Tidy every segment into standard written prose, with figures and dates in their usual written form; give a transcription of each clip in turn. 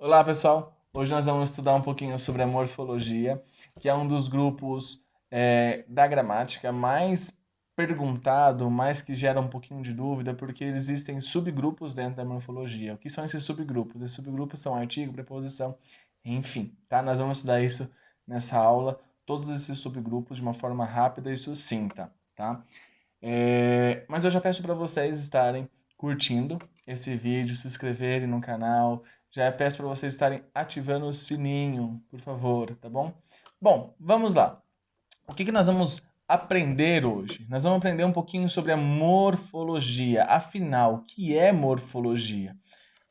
Olá, pessoal! Hoje nós vamos estudar um pouquinho sobre a morfologia, que é um dos grupos da gramática mais perguntado, mais que gera um pouquinho de dúvida, porque existem subgrupos dentro da morfologia. O que são esses subgrupos? Esses subgrupos são artigo, preposição, enfim, tá? Nós vamos estudar isso nessa aula, todos esses subgrupos de uma forma rápida e sucinta, tá? Mas eu já peço para vocês estarem curtindo esse vídeo, se inscreverem no canal. Já peço para vocês estarem ativando o sininho, por favor, tá bom? Bom, vamos lá. O que nós vamos aprender hoje? Nós vamos aprender um pouquinho sobre a morfologia. Afinal, o que é morfologia?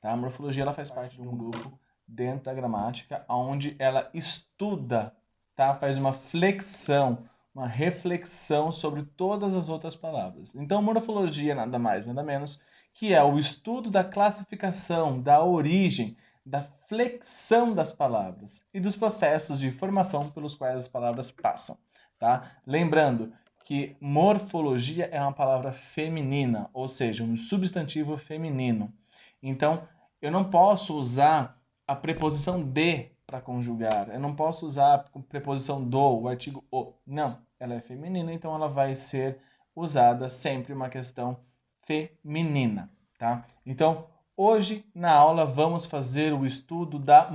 Tá? A morfologia ela faz parte de um grupo dentro da gramática, onde ela estuda, tá? Faz uma flexão, uma reflexão sobre todas as outras palavras. Então, morfologia nada mais, nada menos que é o estudo da classificação, da origem, da flexão das palavras e dos processos de formação pelos quais as palavras passam. Tá? Lembrando que morfologia é uma palavra feminina, ou seja, um substantivo feminino. Então, eu não posso usar a preposição de para conjugar. Eu não posso usar a preposição do, o artigo o. Não, ela é feminina, então ela vai ser usada sempre uma questão feminina, tá? Então, hoje na aula vamos fazer o estudo da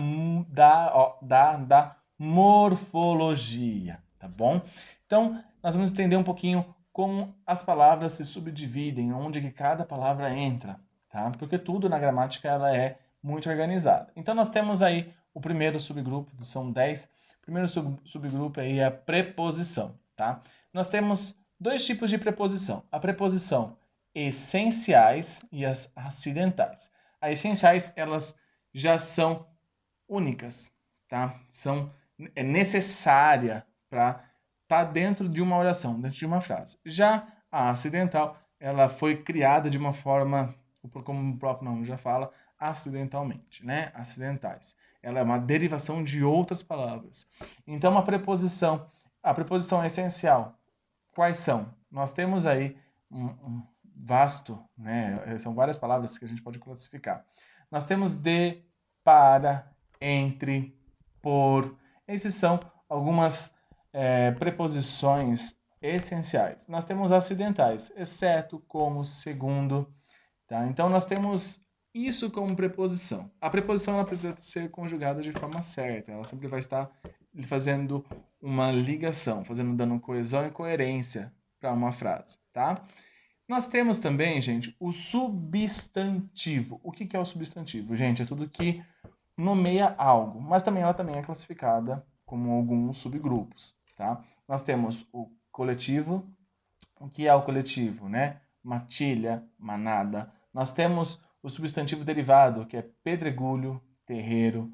morfologia, tá bom? Então, nós vamos entender um pouquinho como as palavras se subdividem, onde que cada palavra entra, tá? Porque tudo na gramática ela é muito organizada. Então, nós temos aí o primeiro subgrupo, são 10. O primeiro subgrupo aí é a preposição, tá? Nós temos dois tipos de preposição. A preposição essenciais e as acidentais. As essenciais, elas já são únicas, tá? É necessária para estar dentro de uma oração, dentro de uma frase. Já a acidental, ela foi criada de uma forma, como o próprio nome já fala, acidentalmente, né? Acidentais. Ela é uma derivação de outras palavras. Então, a preposição é essencial. Quais são? Nós temos aí um vasto, né? São várias palavras que a gente pode classificar. Nós temos de, para, entre, por. Esses são algumas preposições essenciais. Nós temos acidentais, exceto, como, segundo. Tá? Então, nós temos isso como preposição. A preposição ela precisa ser conjugada de forma certa. Ela sempre vai estar fazendo uma ligação, dando coesão e coerência para uma frase. Tá? Nós temos também, gente, o substantivo. O que é o substantivo? Gente, é tudo que nomeia algo, mas ela também é classificada como alguns subgrupos, tá? Nós temos o coletivo. O que é o coletivo, né? Matilha, manada. Nós temos o substantivo derivado, que é pedregulho, terreiro.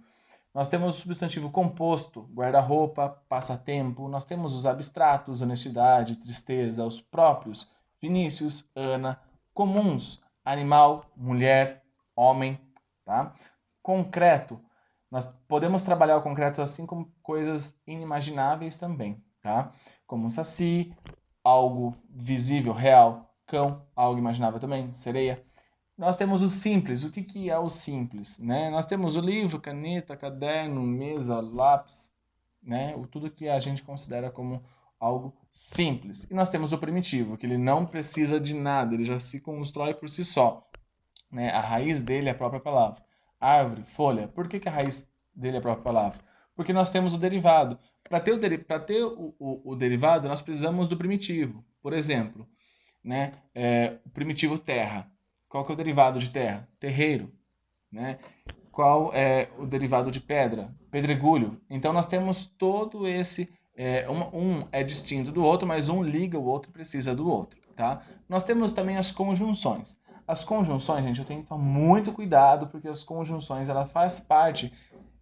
Nós temos o substantivo composto, guarda-roupa, passatempo. Nós temos os abstratos, honestidade, tristeza, os próprios, Vinícius, Ana, comuns, animal, mulher, homem, tá? Concreto, nós podemos trabalhar o concreto assim como coisas inimagináveis também, tá? Como um saci, algo visível, real, cão, algo imaginável também, sereia. Nós temos o simples. O que é o simples? Né? Nós temos o livro, caneta, caderno, mesa, lápis, né? Tudo que a gente considera como algo simples. E nós temos o primitivo, que ele não precisa de nada, ele já se constrói por si só. Né? A raiz dele é a própria palavra. Árvore, folha. Por que a raiz dele é a própria palavra? Porque nós temos o derivado. Para ter, o derivado, nós precisamos do primitivo. Por exemplo, né? O primitivo terra. Qual que é o derivado de terra? Terreiro. Né? Qual é o derivado de pedra? Pedregulho. Então nós temos todo esse. Um é distinto do outro, mas um liga o outro e precisa do outro. Tá? Nós temos também as conjunções. As conjunções, gente, eu tenho que tomar muito cuidado, porque as conjunções ela faz parte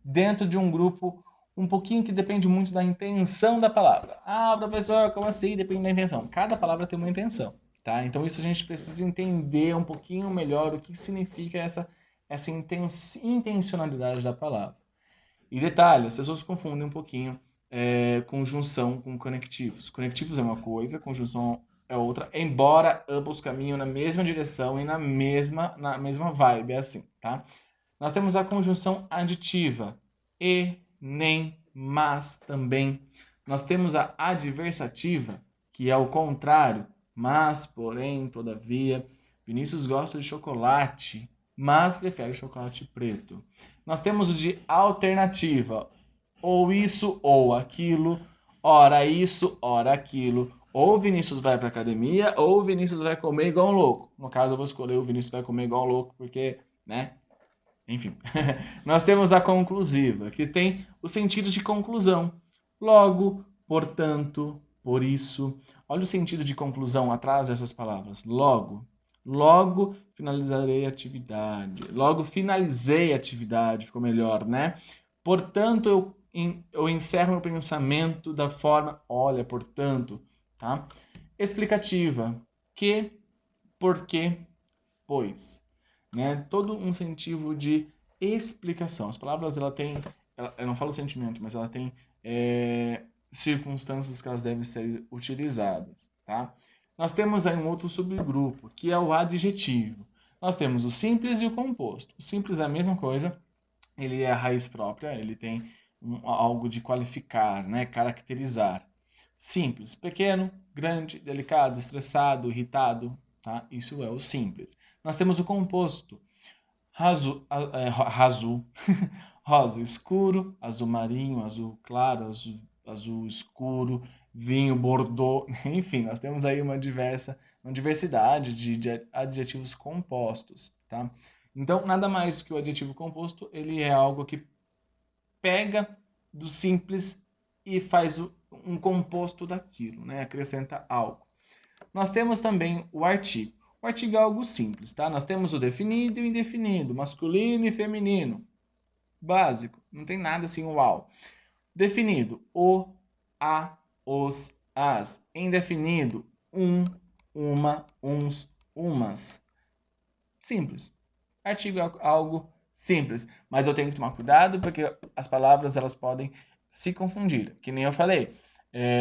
dentro de um grupo um pouquinho que depende muito da intenção da palavra. Ah, professor, como assim? Depende da intenção. Cada palavra tem uma intenção. Tá? Então isso a gente precisa entender um pouquinho melhor o que significa essa intencionalidade da palavra. E detalhe, as pessoas confundem um pouquinho conjunção com conectivos. Conectivos é uma coisa, conjunção é outra, embora ambos caminham na mesma direção e na mesma vibe, é assim, tá? Nós temos a conjunção aditiva. E, nem, mas, também. Nós temos a adversativa, que é o contrário. Mas, porém, todavia. Vinícius gosta de chocolate, mas prefere chocolate preto. Nós temos o de alternativa. Ou isso ou aquilo. Ora isso, ora aquilo. Ou o Vinícius vai para academia, ou o Vinícius vai comer igual um louco. No caso, eu vou escolher o Vinícius vai comer igual um louco, porque, né? Enfim. Nós temos a conclusiva, que tem o sentido de conclusão. Logo, portanto, por isso. Olha o sentido de conclusão atrás dessas palavras. Logo. Logo finalizarei a atividade. Logo finalizei a atividade, ficou melhor, né? Portanto, eu encerro meu pensamento da forma, olha, portanto, tá? Explicativa. Que, porque, pois, né? Todo um sentido de explicação. As palavras, eu não falo sentimento, mas ela tem circunstâncias que elas devem ser utilizadas, tá? Nós temos aí um outro subgrupo, que é o adjetivo. Nós temos o simples e o composto. O simples é a mesma coisa, ele é a raiz própria, ele tem algo de qualificar, né? Caracterizar. Simples, pequeno, grande, delicado, estressado, irritado, tá? Isso é o simples. Nós temos o composto, azul, rosa escuro, azul marinho, azul claro, azul escuro, vinho, bordeaux, enfim, nós temos aí uma diversidade de adjetivos compostos, tá? Então, nada mais que o adjetivo composto, ele é algo que pega do simples e faz um composto daquilo, né? Acrescenta algo. Nós temos também o artigo. O artigo é algo simples, tá? Nós temos o definido e o indefinido, masculino e feminino. Básico, não tem nada assim uau. Definido, o, a, os, as. Indefinido, um, uma, uns, umas. Simples. Artigo é algo simples, mas eu tenho que tomar cuidado porque as palavras elas podem se confundir. Que nem eu falei,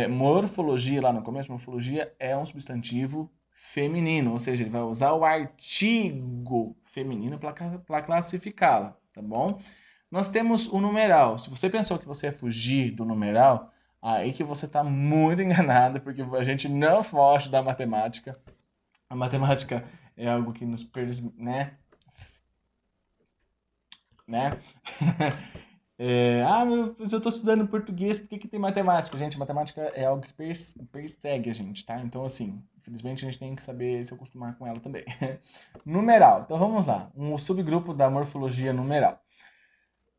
morfologia lá no começo, morfologia é um substantivo feminino, ou seja, ele vai usar o artigo feminino para classificá-la, tá bom? Nós temos o numeral. Se você pensou que você ia fugir do numeral, aí que você está muito enganado, porque a gente não foge da matemática. A matemática é algo que nos né? Mas eu estou estudando português, por que tem matemática? Gente, matemática é algo que persegue a gente, tá? Então, assim, infelizmente a gente tem que saber se acostumar com ela também. Numeral. Então, vamos lá. Um subgrupo da morfologia numeral.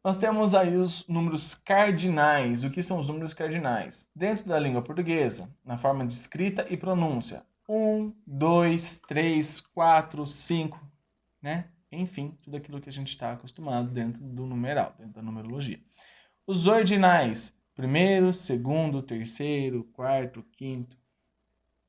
Nós temos aí os números cardinais. O que são os números cardinais? Dentro da língua portuguesa, na forma de escrita e pronúncia. 1, 2, 3, 4, 5, né? Enfim, tudo aquilo que a gente está acostumado dentro do numeral, dentro da numerologia. Os ordinais, primeiro, segundo, terceiro, quarto, quinto,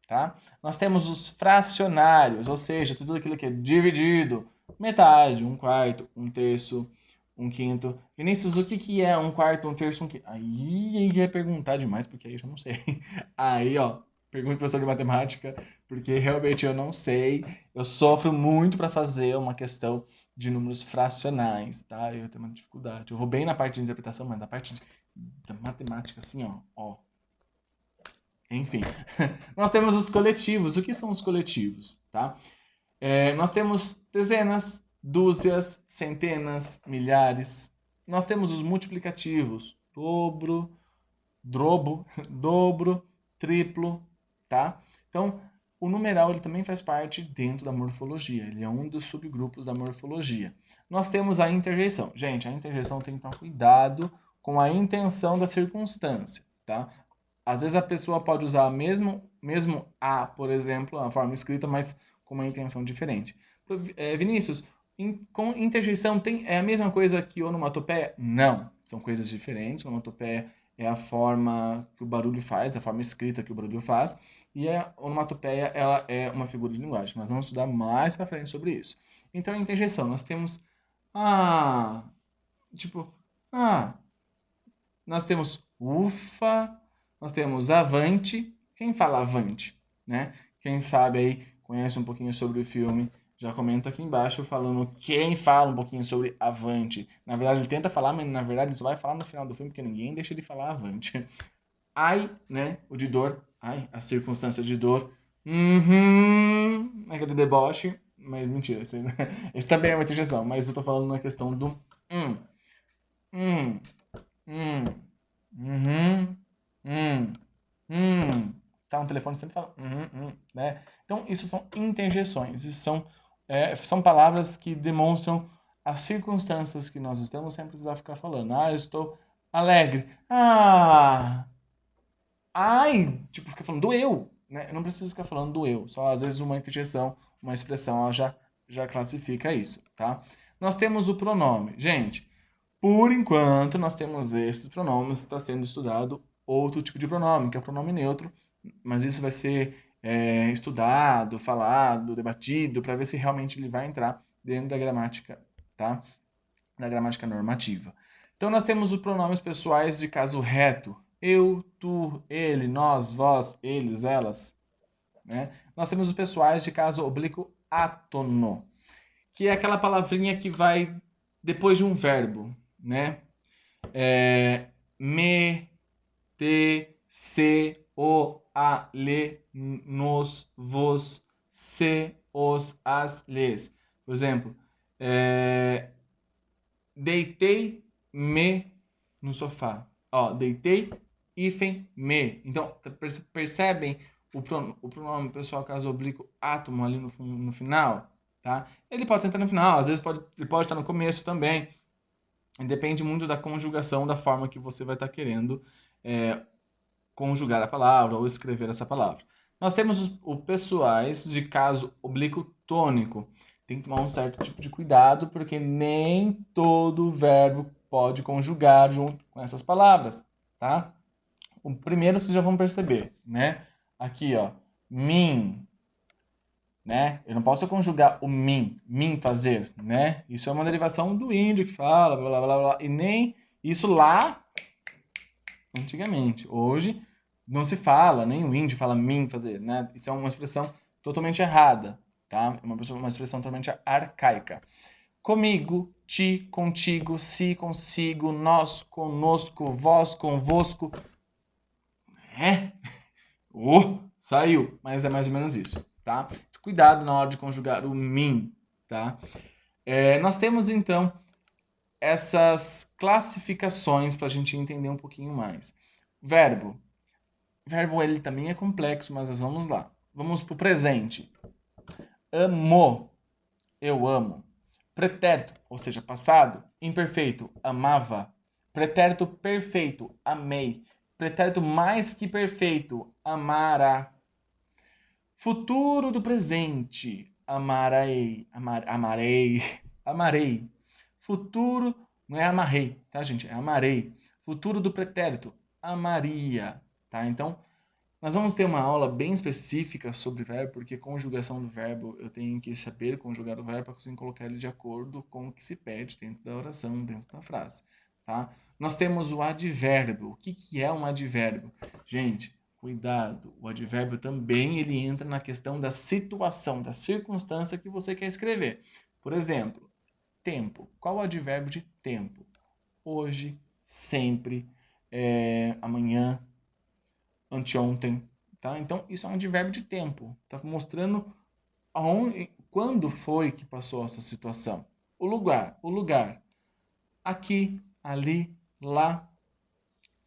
tá? Nós temos os fracionários, ou seja, tudo aquilo que é dividido, metade, um quarto, um terço, um quinto. Vinícius, o que é um quarto, um terço, um quinto? Aí ia perguntar demais, porque aí eu já não sei. Aí, ó, pergunta pro professor de matemática, porque realmente eu não sei. Eu sofro muito para fazer uma questão de números fracionais, tá? Eu tenho uma dificuldade. Eu vou bem na parte de interpretação, mas na parte da matemática, assim, ó. Enfim, nós temos os coletivos. O que são os coletivos, tá? Nós temos dezenas, dúzias, centenas, milhares. Nós temos os multiplicativos, dobro, dobro, triplo, tá? Então, o numeral ele também faz parte dentro da morfologia. Ele é um dos subgrupos da morfologia. Nós temos a interjeição. Gente, a interjeição tem que tomar cuidado com a intenção da circunstância, tá? Às vezes a pessoa pode usar mesmo a, por exemplo, a forma escrita, mas com uma intenção diferente. Vinícius, com interjeição é a mesma coisa que onomatopeia? Não, são coisas diferentes. Onomatopeia é a forma que o barulho faz, a forma escrita que o barulho faz, e a onomatopeia ela é uma figura de linguagem. Nós vamos estudar mais para frente sobre isso. Então, a interjeição, nós temos nós temos ufa, nós temos avante. Quem fala avante, né? Quem sabe aí conhece um pouquinho sobre o filme já comenta aqui embaixo falando quem fala um pouquinho sobre avante. Na verdade, ele tenta falar, mas na verdade ele só vai falar no final do filme, porque ninguém deixa ele falar avante. Ai, né? O de dor. Ai, a circunstância de dor. Aquele deboche. Mas mentira, esse também é uma interjeição, mas eu tô falando na questão do hum, hum, uhum, Você tá no telefone, sempre fala né? Então, isso são interjeções, isso são palavras que demonstram as circunstâncias que nós estamos sem precisar ficar falando. Ah, eu estou alegre. Ai, tipo, fica falando do eu, né? Eu não preciso ficar falando do eu, só às vezes uma interjeição, uma expressão, ela já classifica isso, tá? Nós temos o pronome. Gente, por enquanto, nós temos esses pronomes, está sendo estudado outro tipo de pronome, que é o pronome neutro, mas isso vai ser estudado, falado, debatido, para ver se realmente ele vai entrar dentro da gramática, tá? Da gramática normativa. Então, nós temos os pronomes pessoais de caso reto. Eu, tu, ele, nós, vós, eles, elas. Né? Nós temos os pessoais de caso oblíquo átono, que é aquela palavrinha que vai depois de um verbo, né? Me, te, se, o, a, le, nos, vos, se, os, as, les. Por exemplo, deitei-me no sofá. Ó, deitei, hífen, me. Então, percebem o pronome pessoal caso oblíquo átomo ali no final? Tá? Ele pode estar no final, às vezes ele pode estar no começo também. Depende muito da conjugação, da forma que você vai estar querendo conjugar a palavra ou escrever essa palavra. Nós temos os pessoais de caso oblíquo tônico. Tem que tomar um certo tipo de cuidado, porque nem todo verbo pode conjugar junto com essas palavras, tá? O primeiro vocês já vão perceber, né? Aqui, ó, mim, né? Eu não posso conjugar o mim fazer, né? Isso é uma derivação do índio que fala, blá, blá, blá, blá, e nem isso lá antigamente. Hoje não se fala, nem o índio fala mim fazer, né? Isso é uma expressão totalmente errada, tá? É uma expressão totalmente arcaica. Comigo, ti, contigo, si, consigo, nós, conosco, vós, convosco. Saiu, mas é mais ou menos isso, tá? Cuidado na hora de conjugar o mim, tá? Nós temos, então, essas classificações para a gente entender um pouquinho mais. Verbo. Verbo, ele também é complexo, mas nós vamos lá. Vamos para o presente. Amo. Eu amo. Pretérito, ou seja, passado. Imperfeito. Amava. Pretérito perfeito. Amei. Pretérito mais que perfeito. Amará. Futuro do presente. Amarei. Amarei. Amarei. Futuro não é amarrei, tá, gente? É amarei. Futuro do pretérito. Amaria. Tá? Então, nós vamos ter uma aula bem específica sobre verbo, porque conjugação do verbo, eu tenho que saber conjugar o verbo para conseguir colocar ele de acordo com o que se pede dentro da oração, dentro da frase. Tá? Nós temos o advérbio. O que é um advérbio? Gente, cuidado. O advérbio também ele entra na questão da situação, da circunstância que você quer escrever. Por exemplo, tempo. Qual o advérbio de tempo? Hoje, sempre, amanhã, anteontem, tá? Então, isso é um advérbio de tempo. Tá mostrando quando foi que passou essa situação. O lugar. Aqui, ali, lá,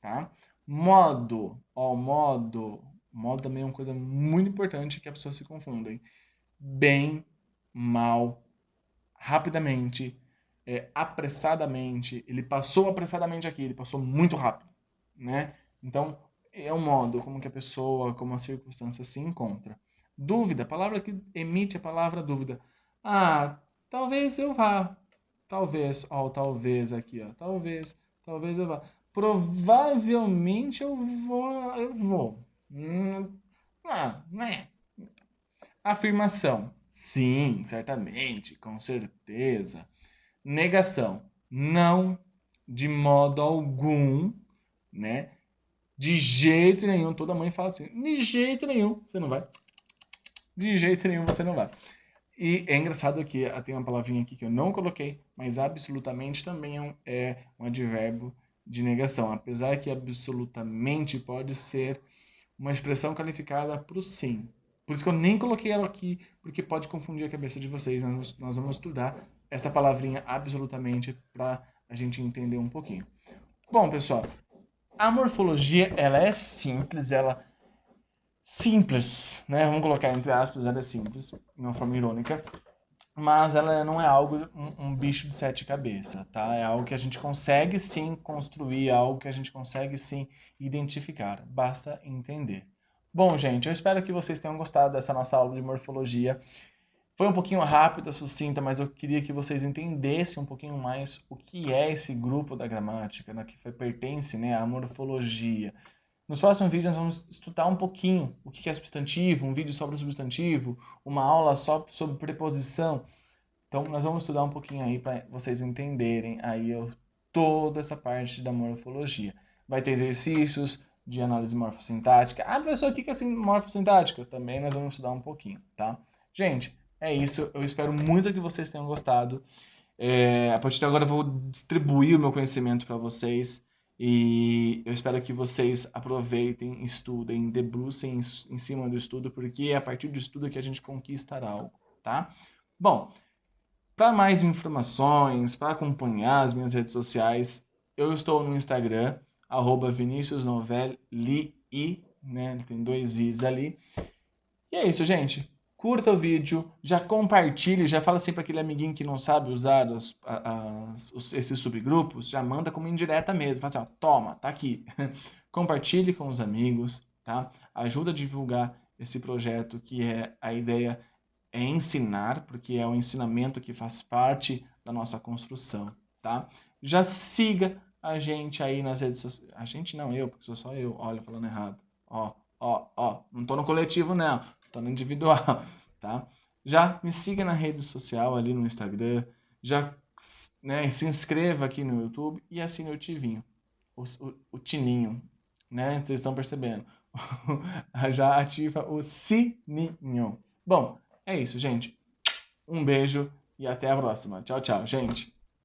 tá? Modo. Ó, modo. Modo também é uma coisa muito importante que as pessoas se confundem. Bem, mal, rapidamente, apressadamente. Ele passou apressadamente aqui, ele passou muito rápido, né? Então, é um modo como que a pessoa, como a circunstância se encontra. Dúvida, a palavra que emite a palavra dúvida. Ah, talvez eu vá. Talvez, ó, talvez aqui, ó. Talvez eu vá. Provavelmente eu vou. Né? Afirmação. Sim, certamente, com certeza. Negação. Não, de modo algum, né? De jeito nenhum. Toda mãe fala assim, de jeito nenhum você não vai. De jeito nenhum você não vai. E é engraçado que tem uma palavrinha aqui que eu não coloquei, mas absolutamente também é um advérbio de negação. Apesar que absolutamente pode ser uma expressão qualificada para o sim. Por isso que eu nem coloquei ela aqui, porque pode confundir a cabeça de vocês. Nós vamos estudar essa palavrinha absolutamente para a gente entender um pouquinho. Bom, pessoal, a morfologia ela é simples, né? Vamos colocar entre aspas, ela é simples, de uma forma irônica, mas ela não é algo, um bicho de sete cabeças, tá? É algo que a gente consegue sim construir, algo que a gente consegue sim identificar, basta entender. Bom, gente, eu espero que vocês tenham gostado dessa nossa aula de morfologia. Foi um pouquinho rápida, sucinta, mas eu queria que vocês entendessem um pouquinho mais o que é esse grupo da gramática, né, que pertence, né, à morfologia. Nos próximos vídeos nós vamos estudar um pouquinho o que é substantivo, um vídeo sobre substantivo, uma aula só sobre preposição. Então nós vamos estudar um pouquinho aí para vocês entenderem aí toda essa parte da morfologia. Vai ter exercícios de análise morfossintática. Ah, professor, o que é morfossintática? Também nós vamos estudar um pouquinho, tá? Gente, é isso. Eu espero muito que vocês tenham gostado. A partir de agora eu vou distribuir o meu conhecimento para vocês e eu espero que vocês aproveitem, estudem, debrucem em cima do estudo, porque é a partir do estudo que a gente conquistará algo, tá? Bom, para mais informações, para acompanhar as minhas redes sociais, eu estou no Instagram, @viniciusnovelli, né? Tem 2 i's ali. E é isso, gente. Curta o vídeo, já compartilhe, já fala assim para aquele amiguinho que não sabe usar esses subgrupos, já manda como indireta mesmo. Fala assim, ó, toma, tá aqui. Compartilhe com os amigos, tá? Ajuda a divulgar esse projeto que a ideia é ensinar, porque é um ensinamento que faz parte da nossa construção, tá? Já siga a gente aí nas redes sociais. A gente não, eu, porque sou só eu. Olha, falando errado. Ó. Não tô no coletivo, não. Tô no individual, tá? Já me siga na rede social ali no Instagram. Já, né, se inscreva aqui no YouTube e assine o tivinho. O tininho, né? Vocês estão percebendo. Já ativa o sininho. Bom, é isso, gente. Um beijo e até a próxima. Tchau, tchau, gente.